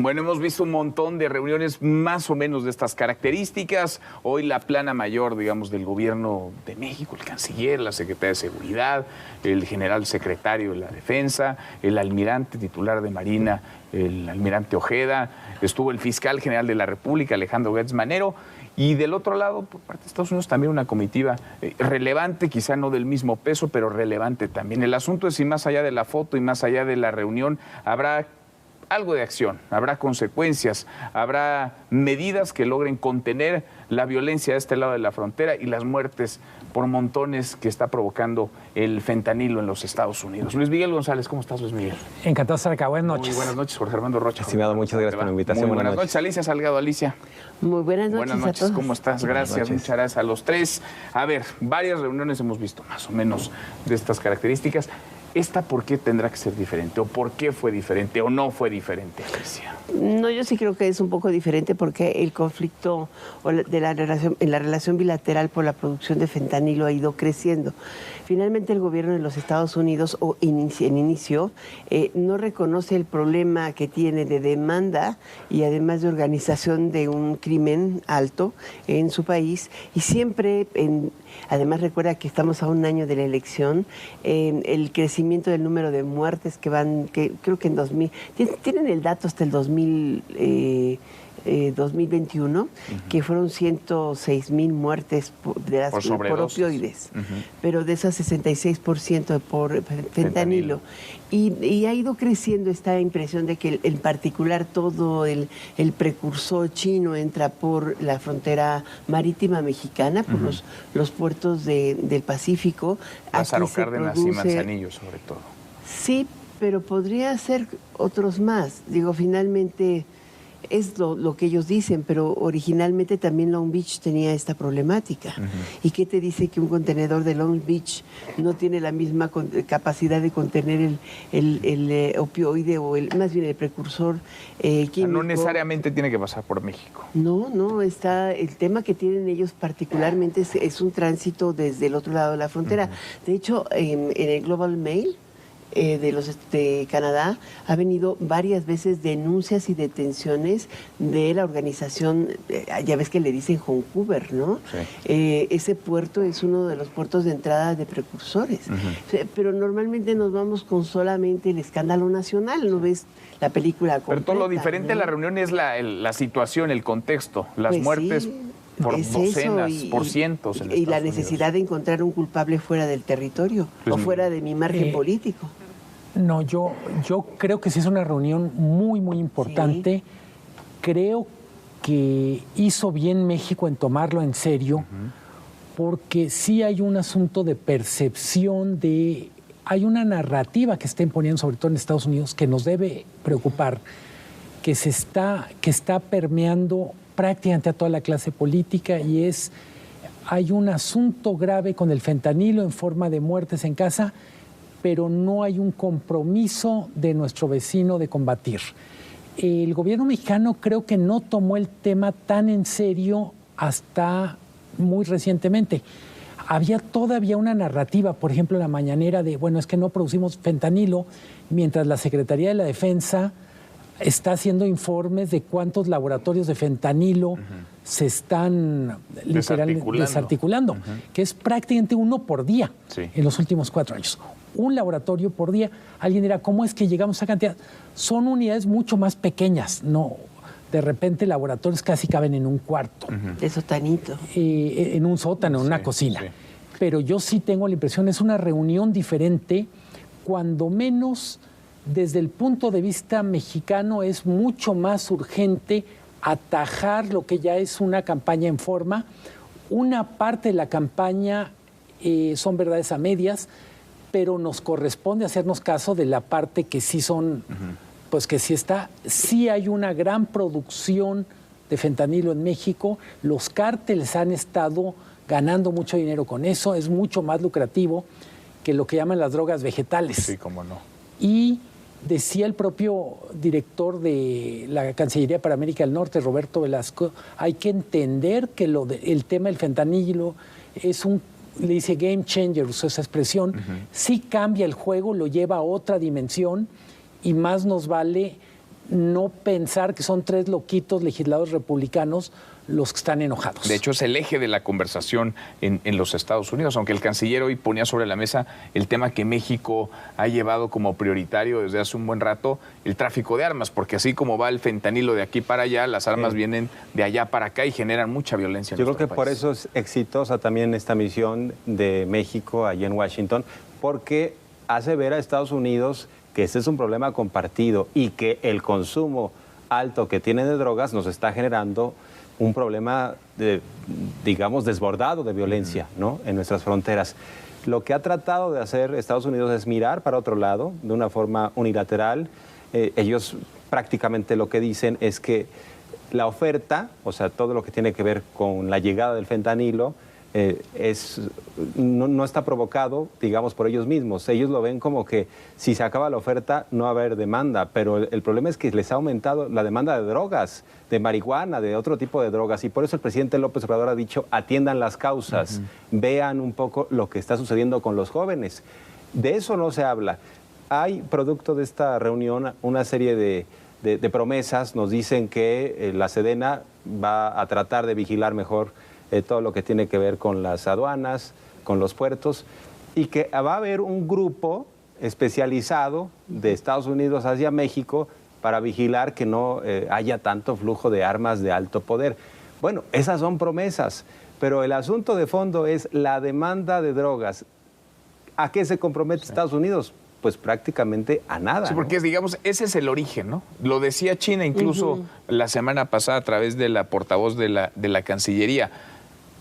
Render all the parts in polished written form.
Bueno, hemos visto un montón de reuniones más o menos de estas características. Hoy la plana mayor, digamos, del gobierno de México, el canciller, la secretaria de Seguridad, el general secretario de la Defensa, el almirante titular de Marina, el almirante Ojeda, estuvo el fiscal general de la República, Alejandro Gertz Manero, y del otro lado, por parte de Estados Unidos, también una comitiva relevante, quizá no del mismo peso, pero relevante también. El asunto es si más allá de la foto y más allá de la reunión habrá algo de acción, habrá consecuencias, habrá medidas que logren contener la violencia de este lado de la frontera y las muertes por montones que está provocando el fentanilo en los Estados Unidos. Luis Miguel González, ¿cómo estás, Luis Miguel? Encantado de estar acá, buenas noches. Muy buenas noches, Jorge Armando Rocha. Estimado, muchas gracias por la invitación. Muy buenas noches, Alicia Salgado. Alicia. Muy buenas noches, buenas noches, a todos. ¿Cómo estás? Gracias, muchas gracias a los tres. A ver, varias reuniones hemos visto más o menos de estas características. ¿Esta por qué tendrá que ser diferente? ¿O por qué fue diferente? ¿O no fue diferente, Alicia? No, yo sí creo que es un poco diferente porque el conflicto de la relación bilateral por la producción de fentanilo ha ido creciendo. Finalmente el gobierno de los Estados Unidos, en inicio, no reconoce el problema que tiene de demanda y además de organización de un crimen alto en su país. Y siempre, además recuerda que estamos a un año de la elección, el crecimiento del número de muertes que creo que en 2000, tienen el dato hasta el 2021, que fueron 106,000 muertes por opioides, pero de esas 66% por fentanilo. Y ha ido creciendo esta impresión de que en particular todo el precursor chino entra por la frontera marítima mexicana, por los puertos del Pacífico. Lázaro Cárdenas y Manzanillo, sobre todo. Sí, pero podría ser otros más. Digo, finalmente es lo que ellos dicen, pero originalmente también Long Beach tenía esta problemática. ¿Y qué te dice que un contenedor de Long Beach no tiene la misma capacidad de contener el opioide o más bien el precursor químico? No necesariamente tiene que pasar por México. No, está el tema que tienen ellos particularmente es un tránsito desde el otro lado de la frontera. De hecho, en el Global Mail de Canadá ha venido varias veces denuncias y detenciones de la organización, ya ves que le dicen Vancouver, ¿no? Sí. Ese puerto es uno de los puertos de entrada de precursores, pero normalmente nos vamos con solamente el escándalo nacional, ¿no ves la película completa? Pero todo lo diferente, ¿no? De la reunión es la situación, el contexto, las muertes. Sí. Por docenas, por cientos. Y la necesidad de encontrar un culpable fuera del territorio o fuera de mi margen político. No, yo creo que sí es una reunión muy, muy importante. Sí. Creo que hizo bien México en tomarlo en serio, porque sí hay un asunto de percepción hay una narrativa que está imponiendo, sobre todo en Estados Unidos, que nos debe preocupar, que está permeando prácticamente a toda la clase política, y hay un asunto grave con el fentanilo en forma de muertes en casa, pero no hay un compromiso de nuestro vecino de combatir. El gobierno mexicano creo que no tomó el tema tan en serio hasta muy recientemente. Había todavía una narrativa, por ejemplo, en la mañanera de, es que no producimos fentanilo, mientras la Secretaría de la Defensa está haciendo informes de cuántos laboratorios de fentanilo se están desarticulando, que es prácticamente uno por día en los últimos 4 años. Un laboratorio por día. Alguien dirá, ¿cómo es que llegamos a esa cantidad? Son unidades mucho más pequeñas, no. De repente laboratorios casi caben en un cuarto. De sotanito. En un sótano, en una cocina. Sí. Pero yo sí tengo la impresión, es una reunión diferente, cuando menos desde el punto de vista mexicano es mucho más urgente atajar lo que ya es una campaña en forma. Una parte de la campaña son verdades a medias, pero nos corresponde hacernos caso de la parte que sí son, pues que sí hay una gran producción de fentanilo en México. Los cárteles han estado ganando mucho dinero con eso, es mucho más lucrativo que lo que llaman las drogas vegetales. Sí, cómo no. Y decía el propio director de la Cancillería para América del Norte, Roberto Velasco, hay que entender que el tema del fentanilo es le dice game changer, usó esa expresión, sí cambia el juego, lo lleva a otra dimensión, y más nos vale no pensar que son 3 loquitos legisladores republicanos los que están enojados. De hecho, es el eje de la conversación en los Estados Unidos, aunque el canciller hoy ponía sobre la mesa el tema que México ha llevado como prioritario desde hace un buen rato, el tráfico de armas, porque así como va el fentanilo de aquí para allá, las armas vienen de allá para acá y generan mucha violencia en Yo creo que nuestro por país. eso es exitosa también esta misión de México allí en Washington, porque hace ver a Estados Unidos que este es un problema compartido y que el consumo alto que tiene de drogas nos está generando un problema, digamos, desbordado de violencia, ¿no?, en nuestras fronteras. Lo que ha tratado de hacer Estados Unidos es mirar para otro lado de una forma unilateral. Ellos prácticamente lo que dicen es que la oferta, o sea, todo lo que tiene que ver con la llegada del fentanilo, no está provocado, digamos, por ellos mismos. Ellos lo ven como que si se acaba la oferta no va a haber demanda, pero el problema es que les ha aumentado la demanda de drogas, de marihuana, de otro tipo de drogas, y por eso el presidente López Obrador ha dicho: atiendan las causas, vean un poco lo que está sucediendo con los jóvenes. De eso no se habla. Hay, producto de esta reunión, una serie de promesas. Nos dicen que la Sedena va a tratar de vigilar mejor todo lo que tiene que ver con las aduanas, con los puertos, y que va a haber un grupo especializado de Estados Unidos hacia México para vigilar que no haya tanto flujo de armas de alto poder. Bueno, esas son promesas, pero el asunto de fondo es la demanda de drogas. ¿A qué se compromete Estados Unidos? Pues prácticamente a nada. Sí, porque digamos, ese es el origen, ¿no? Lo decía China incluso la semana pasada a través de la portavoz de la Cancillería.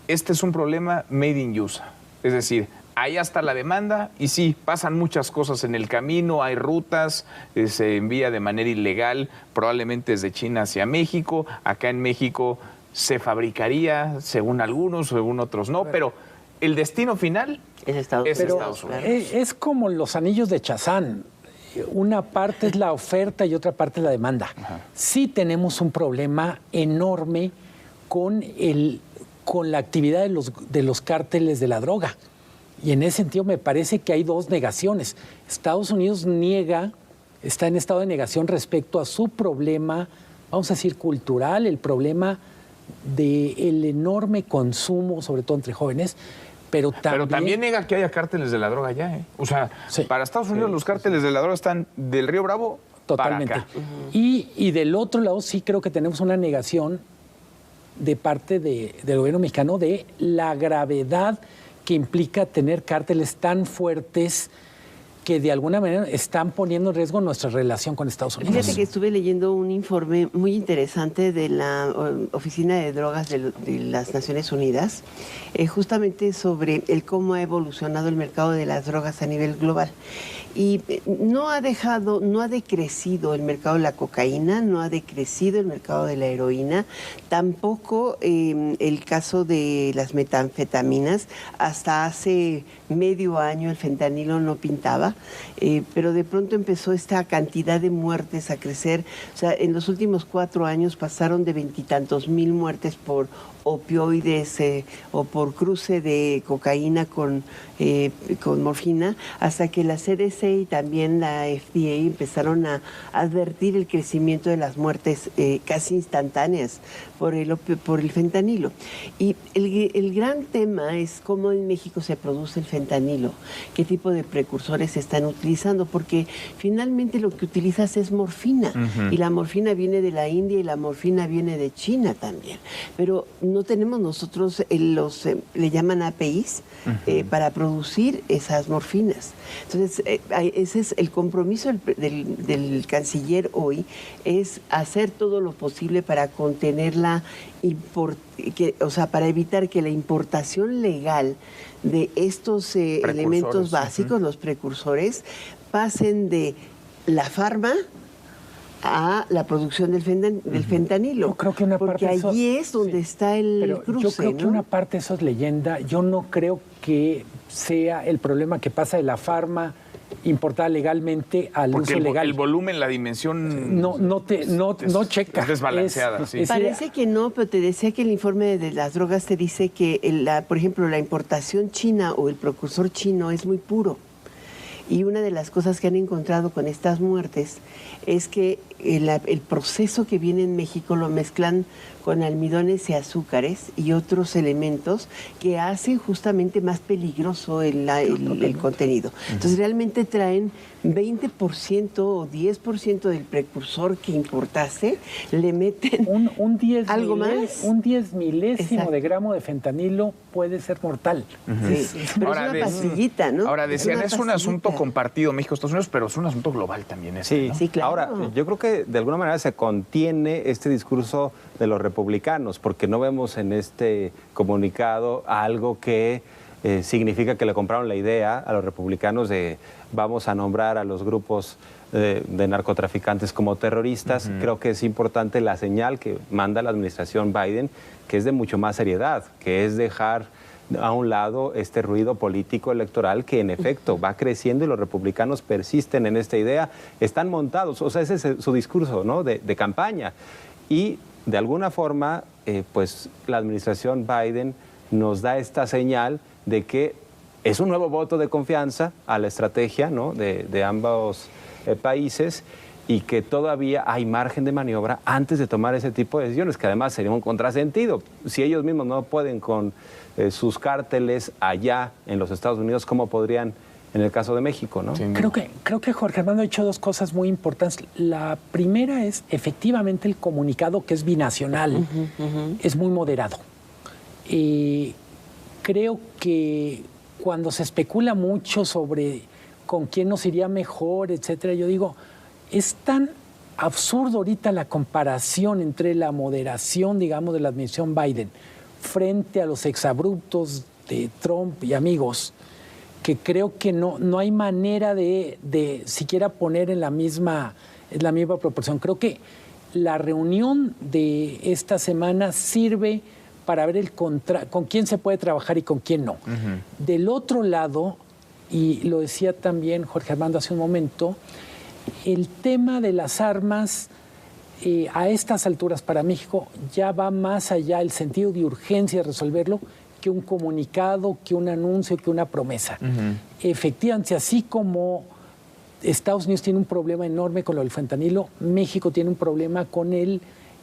Este es un problema made in USA. Es decir, ahí está la demanda y sí, pasan muchas cosas en el camino, hay rutas, se envía de manera ilegal, probablemente desde China hacia México. Acá en México se fabricaría, según algunos, según otros no, pero el destino final Es Estados Unidos. Es como los anillos de Chazán. Una parte es la oferta y otra parte es la demanda. Sí tenemos un problema enorme con la actividad de los cárteles de la droga. Y en ese sentido me parece que hay 2 negaciones. Estados Unidos está en estado de negación respecto a su problema, vamos a decir, cultural, el problema del enorme consumo, sobre todo entre jóvenes, pero también niega que haya cárteles de la droga allá, ¿eh? O sea, sí, para Estados Unidos los cárteles de la droga están del Río Bravo totalmente. para acá. Y del otro lado sí creo que tenemos una negación de parte del gobierno mexicano de la gravedad que implica tener cárteles tan fuertes que de alguna manera están poniendo en riesgo nuestra relación con Estados Unidos. Fíjate que estuve leyendo un informe muy interesante de la Oficina de Drogas de las Naciones Unidas, justamente sobre cómo ha evolucionado el mercado de las drogas a nivel global. Y no ha decrecido el mercado de la cocaína, no ha decrecido el mercado de la heroína, tampoco el caso de las metanfetaminas. Hasta hace medio año el fentanilo no pintaba, pero de pronto empezó esta cantidad de muertes a crecer. O sea, en los últimos 4 años pasaron de 20 y tantos mil muertes por opioides o por cruce de cocaína con morfina, hasta que la CDC y también la FDA empezaron a advertir el crecimiento de las muertes casi instantáneas por el fentanilo. Y el gran tema es cómo en México se produce el fentanilo, qué tipo de precursores se están utilizando, porque finalmente lo que utilizas es morfina, y la morfina viene de la India y la morfina viene de China también, pero no tenemos nosotros le llaman APIs para producir esas morfinas. Entonces, ese es el compromiso del canciller hoy, es hacer todo lo posible para contener para evitar que la importación legal de estos elementos básicos, los precursores, pasen de la farma a la producción del fentanilo. Yo creo que una porque parte allí es donde está el cruce. Yo creo que ¿no? una parte de eso es leyenda. Yo no creo que sea el problema que pasa de la farma importada legalmente al porque uso legal. El volumen, la dimensión no checa. Es desbalanceada. Sí. Parece que no, pero te decía que el informe de las drogas te dice que, por ejemplo, la importación china o el precursor chino es muy puro. Y una de las cosas que han encontrado con estas muertes es que el proceso que viene en México lo mezclan con almidones y azúcares y otros elementos que hacen justamente más peligroso el contenido. Entonces realmente traen 20% o 10% del precursor que importaste, le meten un 10 algo más. Un 10 milésimo Exacto. de gramo de fentanilo puede ser mortal. Sí. Pero Ahora, es una pastillita, ¿no? Ahora decían, es un una asunto pastillita. compartido México-Estados Unidos, pero es un asunto global también. Sí, ¿no? Sí, claro. Ahora, yo creo que de alguna manera se contiene este discurso de los republicanos, porque no vemos en este comunicado algo que significa que le compraron la idea a los republicanos de vamos a nombrar a los grupos de narcotraficantes como terroristas. Creo que es importante la señal que manda la administración Biden, que es de mucho más seriedad, que es dejar a un lado este ruido político electoral que en efecto va creciendo y los republicanos persisten en esta idea, están montados, o sea, ese es su discurso, ¿no?, de campaña. Y de alguna forma, pues la administración Biden nos da esta señal de que es un nuevo voto de confianza a la estrategia, ¿no?, de ambos países, y que todavía hay margen de maniobra antes de tomar ese tipo de decisiones, que además sería un contrasentido. Si ellos mismos no pueden con sus cárteles allá en los Estados Unidos, ¿cómo podrían en el caso de México, ¿no? Sí. Creo que Jorge Armando ha dicho dos cosas muy importantes. La primera es efectivamente el comunicado, que es binacional, es muy moderado. Creo que cuando se especula mucho sobre con quién nos iría mejor, etcétera, yo digo, es tan absurdo ahorita la comparación entre la moderación, digamos, de la administración Biden frente a los exabruptos de Trump y amigos, que creo que no hay manera de siquiera poner en la misma proporción. Creo que la reunión de esta semana sirve para ver con quién se puede trabajar y con quién no. Del otro lado, y lo decía también Jorge Armando hace un momento, el tema de las armas a estas alturas para México ya va más allá, el sentido de urgencia de resolverlo, que un comunicado, que un anuncio, que una promesa. Efectivamente, así como Estados Unidos tiene un problema enorme con lo del fentanilo, México tiene un problema con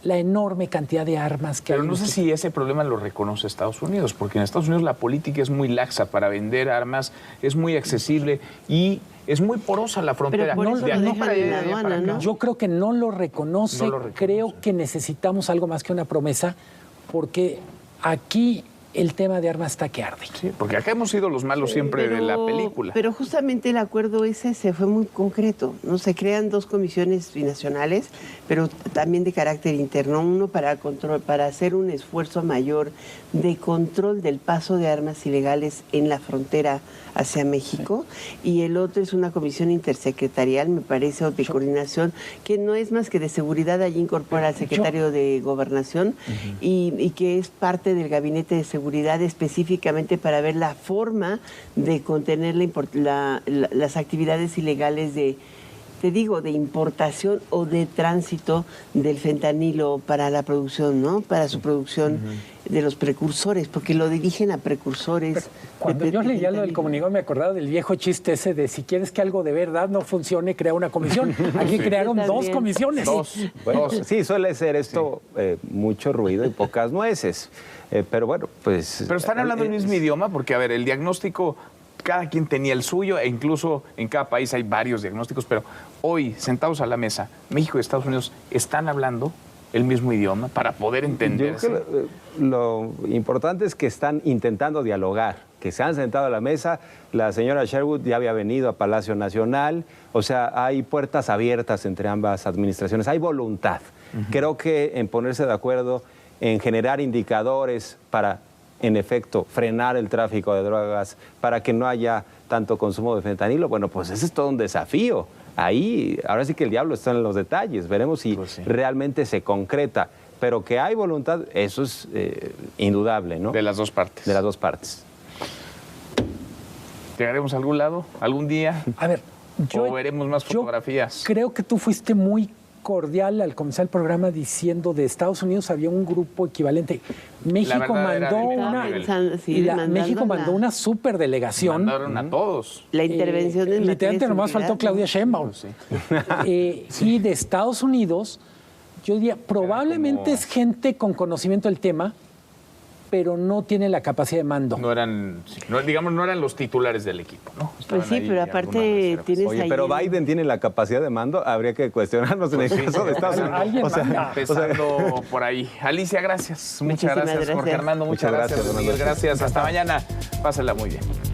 la enorme cantidad de armas que hay. Pero no sé si ese problema lo reconoce Estados Unidos, porque en Estados Unidos la política es muy laxa para vender armas, es muy accesible y es muy porosa la frontera. Pero por eso De lo aquí dejan para en allá, la de allá aduana, para acá. ¿no? Yo creo que no lo reconoce. No lo reconoce. Creo que necesitamos algo más que una promesa, porque aquí el tema de armas está que arde. Sí, porque acá hemos sido los malos siempre de la película. Pero justamente el acuerdo ese se fue muy concreto, ¿no? Se crean dos comisiones binacionales, pero también de carácter interno. Uno para hacer un esfuerzo mayor de control del paso de armas ilegales en la frontera hacia México, y el otro es una comisión intersecretarial, me parece, o de coordinación, que no es más que de seguridad. Allí incorpora al secretario de Gobernación y que es parte del gabinete de seguridad específicamente para ver la forma de contener las actividades ilegales de importación o de tránsito del fentanilo para la producción, ¿no? Para su producción de los precursores, porque lo dirigen a precursores. Cuando yo leía lo del comunicado me acordaba del viejo chiste ese de si quieres que algo de verdad no funcione, crea una comisión. Aquí crearon Yo dos también. comisiones. Bueno, sí, suele ser esto mucho ruido y pocas nueces. Pero bueno, pues... Pero están hablando el mismo idioma, porque, a ver, el diagnóstico, cada quien tenía el suyo, e incluso en cada país hay varios diagnósticos, pero hoy, sentados a la mesa, México y Estados Unidos están hablando el mismo idioma para poder entenderse. Yo creo que lo importante es que están intentando dialogar, que se han sentado a la mesa. La señora Sherwood ya había venido a Palacio Nacional, o sea, hay puertas abiertas entre ambas administraciones, hay voluntad. Creo que en ponerse de acuerdo, en generar indicadores para, en efecto, frenar el tráfico de drogas, para que no haya tanto consumo de fentanilo, bueno, pues ese es todo un desafío. Ahí, ahora sí que el diablo está en los detalles, veremos si Pues sí. realmente se concreta, pero que hay voluntad, eso es indudable, ¿no? De las dos partes. De las dos partes. ¿Llegaremos a algún lado algún día? A ver, ¿O veremos más fotografías? Creo que tú fuiste muy cordial al comenzar el programa diciendo de Estados Unidos había un grupo equivalente. México verdad era mandó de una pensando, sí, mandando México mandó la- una superdelegación. Mandaron a todos. La intervención de literalmente nomás faltó Claudia Sheinbaum. Sí. Y de Estados Unidos, yo diría, probablemente como- es gente con conocimiento del tema, pero no tiene la capacidad de mando. No eran, digamos, no eran los titulares del equipo, ¿no? Estaban Pues sí, ahí pero algunas aparte reservas. tienes Oye, ahí pero el- Biden tiene la capacidad de mando, habría que cuestionarnos en el caso de Estados Unidos. Alguien manda. Empezando por ahí. Alicia, gracias. Muchas Muchísimas gracias, Jorge gracias. Armando. Muchas Muchas gracias, gracias, Miguel. buenas noches. Gracias. Hasta mañana. Pásenla muy bien.